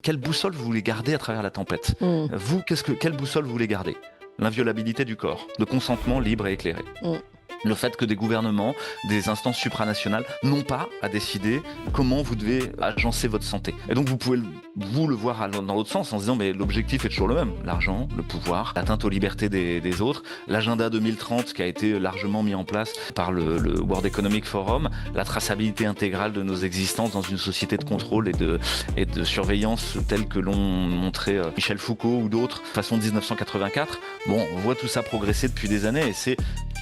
Quelle boussole vous voulez garder à travers la tempête? Mmh. Vous, quelle boussole vous voulez garder? L'inviolabilité du corps, le consentement libre et éclairé. Mmh. Le fait que des gouvernements, des instances supranationales n'ont pas à décider comment vous devez agencer votre santé. Et donc vous pouvez le voir dans l'autre sens en se disant mais l'objectif est toujours le même. L'argent, le pouvoir, l'atteinte aux libertés des autres, l'agenda 2030 qui a été largement mis en place par le World Economic Forum, la traçabilité intégrale de nos existences dans une société de contrôle et de surveillance telle que l'ont montré Michel Foucault ou d'autres, façon 1984. Bon, on voit tout ça progresser depuis des années et c'est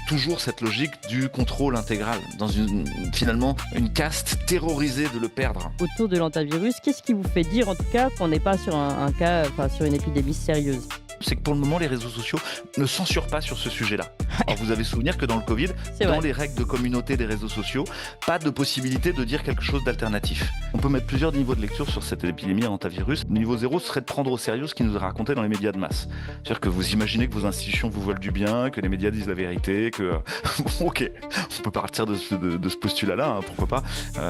toujours cette logique du contrôle intégral, dans finalement une caste terrorisée de le perdre. Autour de l'antivirus, qu'est-ce qui vous fait dire en tout cas qu'on n'est pas sur un cas, sur une épidémie sérieuse? C'est que pour le moment, les réseaux sociaux ne censurent pas sur ce sujet-là. Alors vous avez souvenir que dans le Covid, dans les règles de communauté des réseaux sociaux, pas de possibilité de dire quelque chose d'alternatif. On peut mettre plusieurs niveaux de lecture sur cette épidémie à hantavirus. Le niveau 0 serait de prendre au sérieux ce qui nous est raconté dans les médias de masse. C'est-à-dire que vous imaginez que vos institutions vous veulent du bien, que les médias disent la vérité, que... ok, on peut partir de ce postulat-là, hein, pourquoi pas,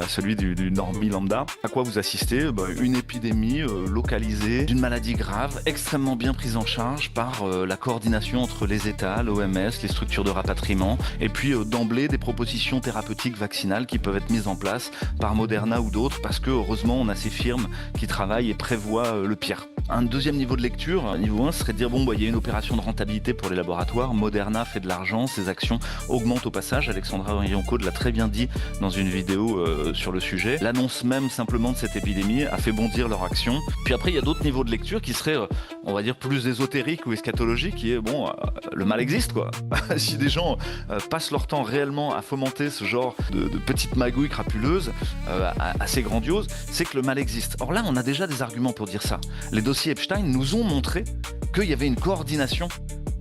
celui du normie lambda. À quoi vous assistez? Une épidémie localisée d'une maladie grave, extrêmement bien prise en charge par la coordination entre les États, l'OMS, les structures de rapatriement, et puis d'emblée des propositions thérapeutiques vaccinales qui peuvent être mises en place par Moderna ou d'autres, parce que heureusement on a ces firmes qui travaillent et prévoient le pire. Un deuxième niveau de lecture, niveau 1, serait de dire il y a une opération de rentabilité pour les laboratoires, Moderna fait de l'argent, ses actions augmentent au passage, Alexandra Rianco l'a très bien dit dans une vidéo sur le sujet. L'annonce même simplement de cette épidémie a fait bondir leur action. Puis après il y a d'autres niveaux de lecture qui seraient, on va dire, plus ésotériques ou eschatologiques, qui est le mal existe quoi. Si des gens passent leur temps réellement à fomenter ce genre de petites magouilles crapuleuses assez grandioses, c'est que le mal existe. Or là on a déjà des arguments pour dire ça. Les dossiers Epstein nous ont montré qu'il y avait une coordination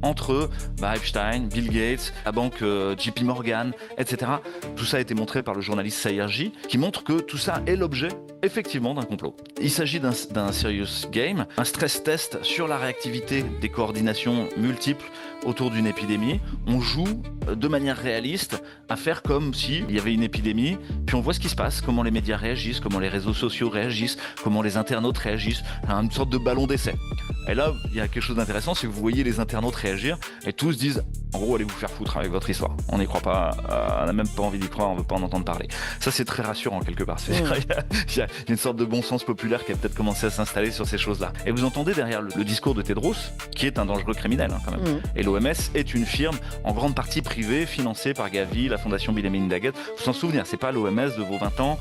entre Epstein, Bill Gates, la banque JP Morgan, etc. Tout ça a été montré par le journaliste Sayer J, qui montre que tout ça est l'objet, effectivement, d'un complot. Il s'agit d'un serious game, un stress test sur la réactivité des coordinations multiples autour d'une épidémie. On joue de manière réaliste à faire comme s'il y avait une épidémie, puis on voit ce qui se passe, comment les médias réagissent, comment les réseaux sociaux réagissent, comment les internautes réagissent, une sorte de ballon d'essai. Et là, il y a quelque chose d'intéressant, c'est que vous voyez les internautes réagir et tous disent en gros, allez vous faire foutre avec votre histoire. On n'y croit pas, on n'a même pas envie d'y croire, on veut pas en entendre parler. Ça, c'est très rassurant quelque part. Il y a une sorte de bon sens populaire qui a peut-être commencé à s'installer sur ces choses-là. Et vous entendez derrière le discours de Tedros, qui est un dangereux criminel quand même. Et l'OMS est une firme en grande partie privée, financée par Gavi, la fondation Bill et Melinda Gates. Vous vous en souvenez, c'est pas l'OMS de vos 20 ans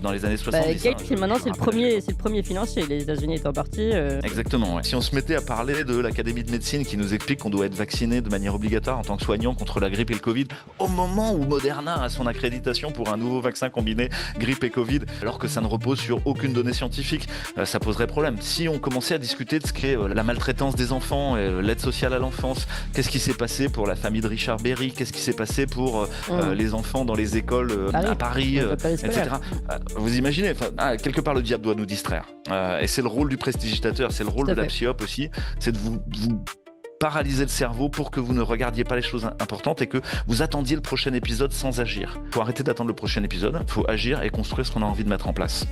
dans les années 70. Gates, maintenant, c'est le premier financier. Les États-Unis étant partis. Exactement. Ouais. Si on se mettait à parler de l'Académie de médecine qui nous explique qu'on doit être vacciné de manière obligatoire en tant que soignant contre la grippe et le Covid, au moment où Moderna a son accréditation pour un nouveau vaccin combiné grippe et Covid, alors que ça ne repose sur aucune donnée scientifique, ça poserait problème. Si on commençait à discuter de ce qu'est la maltraitance des enfants, l'aide sociale à l'enfance, qu'est-ce qui s'est passé pour la famille de Richard Berry, qu'est-ce qui s'est passé pour les enfants dans les écoles à Paris, etc. Vous imaginez, quelque part le diable doit nous distraire. Et c'est le rôle du prestidigitateur, c'est le rôle de la psyop aussi, c'est de vous paralyser le cerveau pour que vous ne regardiez pas les choses importantes et que vous attendiez le prochain épisode sans agir. Il faut arrêter d'attendre le prochain épisode, il faut agir et construire ce qu'on a envie de mettre en place.